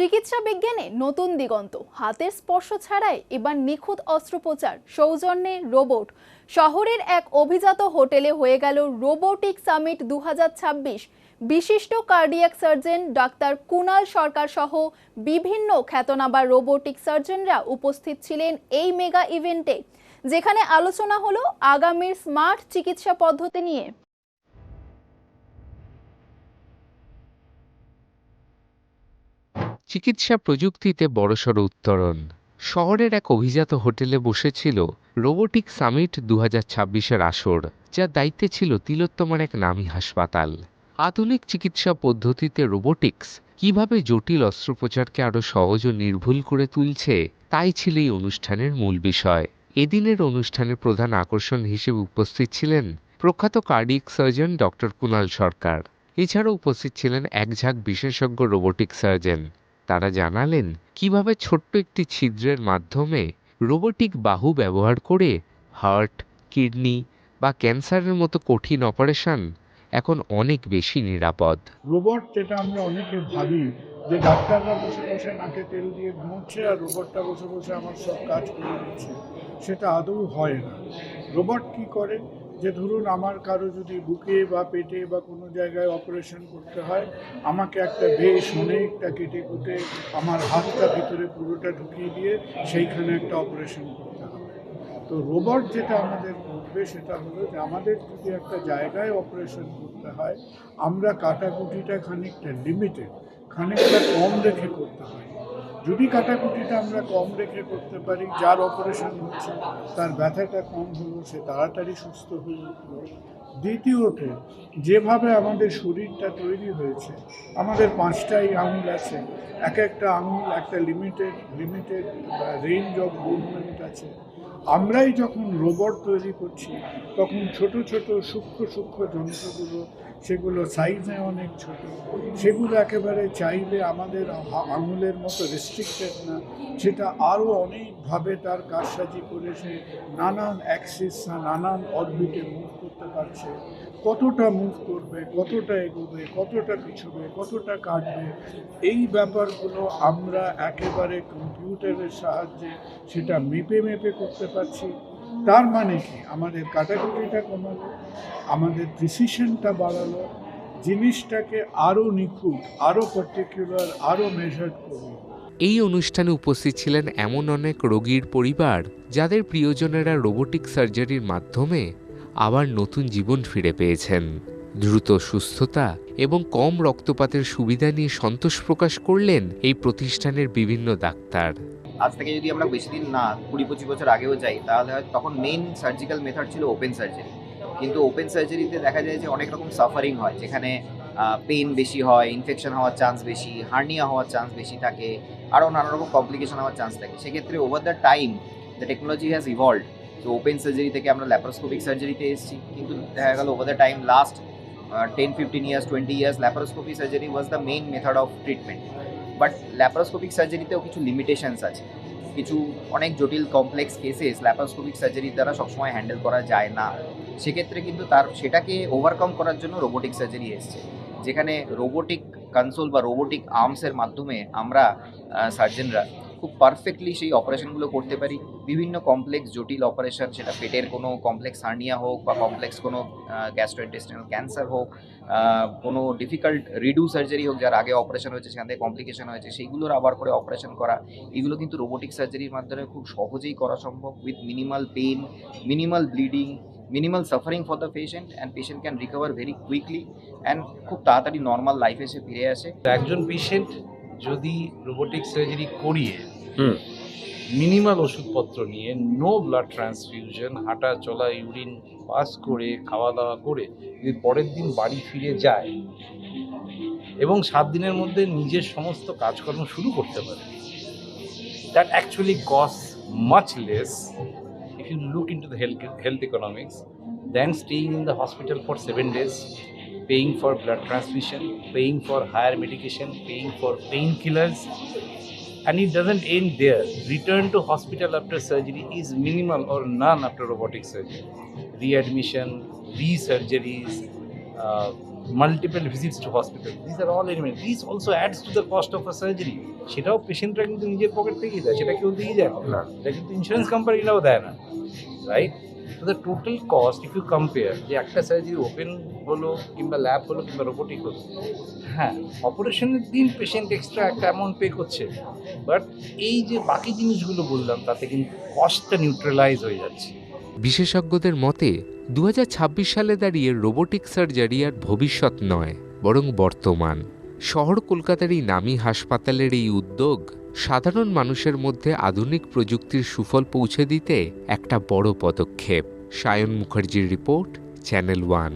চিকিৎসা বিজ্ঞানে নতুন দিগন্ত, হাতের স্পর্শ ছাড়াই এবার নিখুঁত অস্ত্রোপচার, সৌজন্যে রোবট। শহরের এক অভিজাত হোটেলে হয়ে গেল রোবোটিক সামিট 2026। বিশিষ্ট কার্ডিয়াক সার্জন ডাক্তার কুনাল সরকার সহ বিভিন্ন খ্যাতনামা রোবোটিক সার্জনরা উপস্থিত ছিলেন এই মেগা ইভেন্টে, যেখানে আলোচনা হলো আগামীর স্মার্ট চিকিৎসা পদ্ধতি নিয়ে। চিকিৎসা প্রযুক্তিতে বড়সড় উত্তরণ। শহরের এক অভিজাত হোটেলে বসেছিল রোবোটিক সামিট 2026-এর আসর, যার দায়িত্বে ছিল তিলোত্তমার এক নামী হাসপাতাল। আধুনিক চিকিৎসা পদ্ধতিতে রোবোটিক্স কিভাবে জটিল অস্ত্রোপচারকে আরও সহজ ও নির্ভুল করে তুলছে, তাই ছিল এই অনুষ্ঠানের মূল বিষয়। এদিনের অনুষ্ঠানের প্রধান আকর্ষণ হিসেবে উপস্থিত ছিলেন প্রখ্যাত কার্ডিয়াক সার্জন ডক্টর কুনাল সরকার। এছাড়াও উপস্থিত ছিলেন এক ঝাঁক বিশেষজ্ঞ রোবোটিক সার্জন। তারা জানালেন কিভাবে ছোট্ট একটি ছিদ্রের মাধ্যমে রোবোটিক বাহু ব্যবহার করে হার্ট, কিডনি বা ক্যান্সারের মতো কঠিন অপারেশন এখন অনেক বেশি নিরাপদ। রোবট, যেটা আমরা অনেকে ভাবি যে ডাক্তাররা বসে বসে নাকে তেল দিয়ে ঘুমোচ্ছে আর রোবটটা বসে বসে আমার সব কাজ করে দিচ্ছে, সেটা আদৌ হয় না। রোবট কি করে, যে ধরুন আমার কারো যদি বুকে বা পেটে বা কোনো জায়গায় অপারেশন করতে হয়, আমাকে একটা বেশ অনেকটা কেটে কুটে আমার হাতটা ভিতরে পুরোটা ঢুকিয়ে দিয়ে সেইখানে একটা অপারেশন করতে হবে। তো রোবট যেটা আমাদের করবে সেটা হলো যে আমাদের যদি একটা জায়গায় অপারেশন করতে হয়, আমরা কাটাকুটিটা খানিকটা লিমিটেড, খানিকটা কম রেখে করতে হয়। যদি কাটাকুটিটা আমরা কম রেখে করতে পারি, যার অপারেশন হচ্ছে তার ব্যথাটা কম হলো, সে তাড়াতাড়ি সুস্থ হয়ে উঠলো। দ্বিতীয়ত, যেভাবে আমাদের শরীরটা তৈরি হয়েছে, আমাদের 5টাই আঙুল আছে, এক একটা আঙুল একটা লিমিটেড রেঞ্জ অফ মুভমেন্ট আছে। আমরাই যখন রোবট তৈরি করছি, তখন ছোট ছোট সূক্ষ্ম যন্ত্রগুলো, সেগুলো সাইজে অনেক ছোট, সেগুলো একেবারে চাইলে আমাদের আঙুলের মতো রেস্ট্রিক্টেড না, সেটা আরও অনেকভাবে তার কারসাজি করে সে নানান অ্যাক্সিস, নানান অরবিটে মুভ করতে পারছে। কতটা মুভ করবে, কতটা এগোবে, কতটা পিছবে, কতটা কাটবে, এই ব্যাপারগুলো আমরা একেবারে কম্পিউটারের সাহায্যে সেটা মেপে করতে পারছি। তার মানে কি, আমাদের কাটাকুটিটা কমালো, আমাদের প্রিসিশনটা বাড়ালো, জিনিসটাকে আরও নিখুঁত, আরও পার্টিকুলার, আরও মেজার্ড করলো। এই অনুষ্ঠানে উপস্থিত ছিলেন এমন অনেক রোগীর পরিবার যাদের প্রিয়জনেরা রোবোটিক সার্জারির মাধ্যমে আবার নতুন জীবন ফিরে পেয়েছেন। দ্রুত সুস্থতা এবং কম রক্তপাতের সুবিধা নিয়ে সন্তোষ প্রকাশ করলেন এই প্রতিষ্ঠানের বিভিন্ন ডাক্তার। আজ থেকে যদি আমরা বেশি দিন না 20-25 বছর আগেও যাই, তাহলে হয়তো তখন মেইন সার্জিক্যাল মেথড ছিল ওপেন সার্জারি। কিন্তু ওপেন সার্জারিতে দেখা যায় যে অনেক রকম সাফারিং হয়, যেখানে পেইন বেশি হয়, ইনফেকশন হওয়ার চান্স বেশি, হার্নিয়া হওয়ার চান্স বেশি থাকে, আরও নানা রকম কমপ্লিকেশন হওয়ার চান্স থাকে। সেক্ষেত্রে over the time the technology has evolved. তো ওপেন সার্জারি থেকে আমরা ল্যাপারোস্কোপিক সার্জারিতে এসেছি, কিন্তু দেখা গেল over the time last 10-15 years, 20 years, laparoscopic surgery was the main method of treatment. But laparoscopic সার্জারিতেও কিছু লিমিটেশনস আছে, কিছু অনেক জটিল কমপ্লেক্স কেসেস ল্যাপারোস্কোপিক সার্জারির দ্বারা সবসময় হ্যান্ডেল করা যায় না। সেক্ষেত্রে কিন্তু সেটাকে ওভারকাম করার জন্য রোবোটিক সার্জারি এসছে, যেখানে রোবোটিক কনসোল বা রোবোটিক আর্মসের মাধ্যমে আমরা সার্জনরা খুব পারফেক্টলি সেই অপারেশনগুলো করতে পারি। বিভিন্ন কমপ্লেক্স জটিল অপারেশন, সেটা পেটের কোনো কমপ্লেক্স হার্নিয়া হোক বা কমপ্লেক্স কোনো গ্যাস্ট্রোইন্টেস্টিনাল ক্যান্সার হোক, কোনো ডিফিকাল্ট রিডু সার্জারি হোক, যার আগে অপারেশন হয়েছে সেখান থেকে কমপ্লিকেশন হয়েছে, সেইগুলোর আবার করে অপারেশন করা, এগুলো কিন্তু রোবোটিক সার্জারির মাধ্যমে খুব সহজেই করা সম্ভব, with minimal pain, minimal bleeding, minimal suffering for the patient, and patient can recover very quickly and খুব তাড়াতাড়ি নর্মাল লাইফে এসে ফিরে আসে। একজন পেশেন্ট যদি রোবোটিক সার্জারি করিয়ে মিনিমাল ওষুধপত্র নিয়ে, নো ব্লাড ট্রান্সফিউশন, হাঁটা চলা, ইউরিন পাস করে, খাওয়া দাওয়া করে যদি পরের দিন বাড়ি ফিরে যায় এবং 7 দিনের মধ্যে নিজের সমস্ত কাজকর্ম শুরু করতে পারে, that actually cost much less if you look into the health economics than staying in the hospital for 7 days, paying for blood transfusion, paying for higher medication, paying for painkillers. And it doesn't end there. Return to hospital after surgery is minimal or none after robotic surgery. Readmission, re-surgeries, multiple visits to hospital. These are all elements. These also adds to the cost of a surgery. সেটাও পেশেন্টরা কিন্তু নিজের pocket থেকেই দেয়, সেটা কেউ দিয়ে যায় না, এটা কিন্তু ইন্স্যুরেন্স কোম্পানিরাও দেয় না, রাইট? তো the total cost if you compare, যে একটা সার্জারি ওপেন হলো কিংবা ল্যাব হলো কিংবা রোবোটিক হলো, হ্যাঁ অপারেশনের দিন পেশেন্ট এক্সট্রা একটা অ্যামাউন্ট পে করছে, বাট এই যে বাকি জিনিসগুলো বললাম তাতে কিন্তু কস্টটা নিউট্রালাইজ হয়ে যাচ্ছে। বিশেষজ্ঞদের মতে 2026 সালে দাঁড়িয়ে রোবোটিক সার্জারি আর ভবিষ্যৎ নয়, বরং বর্তমান। শহর কলকাতার এই নামী হাসপাতালের এই উদ্যোগ সাধারণ মানুষের মধ্যে আধুনিক প্রযুক্তির সুফল পৌঁছে দিতে একটা বড় পদক্ষেপ। সায়ন মুখার্জির রিপোর্ট, চ্যানেল 1।